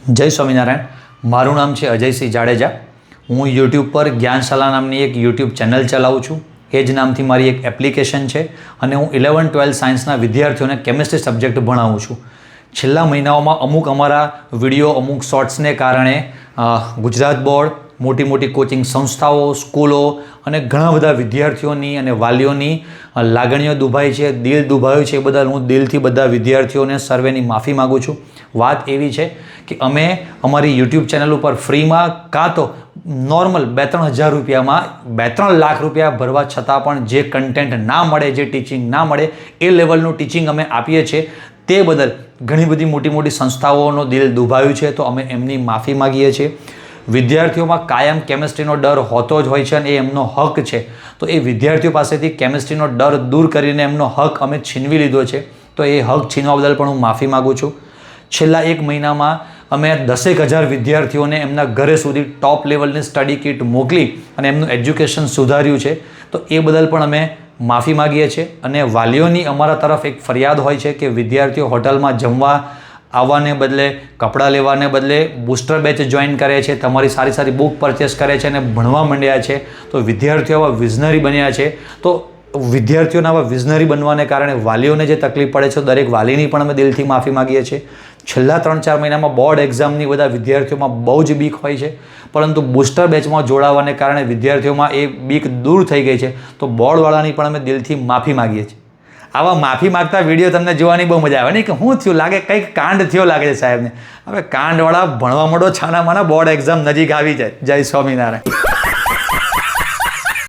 જય સ્વામિનારાયણ. મારું નામ છે અજયસિંહ જાડેજા. હું યુટ્યુબ પર જ્ઞાનશાલા નામની એક યુટ્યુબ ચેનલ ચલાવું છું. એ જ નામથી મારી એક એપ્લિકેશન છે અને હું 11-12 સાયન્સના વિદ્યાર્થીઓને કેમિસ્ટ્રી સબ્જેક્ટ ભણાવું છું. છેલ્લા મહિનાઓમાં અમુક અમારા વિડીયો, અમુક શોર્ટ્સને કારણે ગુજરાત બોર્ડ, મોટી મોટી કોચિંગ સંસ્થાઓ, સ્કૂલો અને ઘણા બધા વિદ્યાર્થીઓની અને વાલીઓની લાગણીઓ દુભાઈ છે, દિલ દુભાયું છે. એ બદલ હું દિલથી બધા વિદ્યાર્થીઓને સર્વેની માફી માગું છું. વાત એવી છે કે અમે અમારી યુટ્યુબ ચેનલ ઉપર ફ્રીમાં કાં તો નોર્મલ 2-3 હજાર રૂપિયામાં 2-3 લાખ રૂપિયા ભરવા છતાં પણ જે કન્ટેન્ટ ના મળે, જે ટીચિંગ ના મળે, એ લેવલનું ટીચિંગ અમે આપીએ છીએ. તે બદલ ઘણી બધી મોટી મોટી સંસ્થાઓનો દિલ દુભાયું છે, તો અમે એમની માફી માગીએ છીએ. વિદ્યાર્થીઓમાં કાયમ કેમિસ્ટ્રીનો ડર હોતો જ હોય છે અને એ એમનો હક છે. તો એ વિદ્યાર્થીઓ પાસેથી કેમિસ્ટ્રીનો ડર દૂર કરીને એમનો હક અમે છીનવી લીધો છે. તો એ હક છીનવા બદલ પણ હું માફી માગું છું. છેલ્લા એક મહિનામાં અમે 10,000 વિદ્યાર્થીઓને એમના ઘરે સુધી ટોપ લેવલની સ્ટડી કિટ મોકલી અને એમનું એજ્યુકેશન સુધાર્યું છે. તો એ બદલ પણ અમે માફી માગીએ છીએ. અને વાલીઓની અમારા તરફ એક ફરિયાદ હોય છે કે વિદ્યાર્થીઓ હોટલમાં જમવા આવવાને બદલે, કપડાં લેવાને બદલે બૂસ્ટર બેચ જોઈન કરે છે, તમારી સારી સારી બુક પરચેસ કરે છે અને ભણવા માંડ્યા છે. તો વિદ્યાર્થીઓ આવા વિઝનરી બન્યા છે. તો વિદ્યાર્થીઓના આવા વિઝનરી બનવાને કારણે વાલીઓને જે તકલીફ પડે છે, દરેક વાલીની પણ અમે દિલથી માફી માગીએ છીએ. છેલ્લા 3-4 મહિનામાં બોર્ડ એક્ઝામની બધા વિદ્યાર્થીઓમાં બહુ જ બીક હોય છે, પરંતુ બૂસ્ટર બેચમાં જોડાવાને કારણે વિદ્યાર્થીઓમાં એ બીક દૂર થઈ ગઈ છે. તો બોર્ડવાળાની પણ અમે દિલથી માફી માગીએ છીએ. આવા માફી માગતા વિડીયો તમને જોવાની બહુ મજા આવે નહીં કે શું થયું, લાગે કંઈક કાંડ થયો લાગે છે સાહેબને. હવે કાંડવાળા ભણવા માંડો, છાના માના બોર્ડ એક્ઝામ નજીક આવી જાય. જય સ્વામિનારાયણ.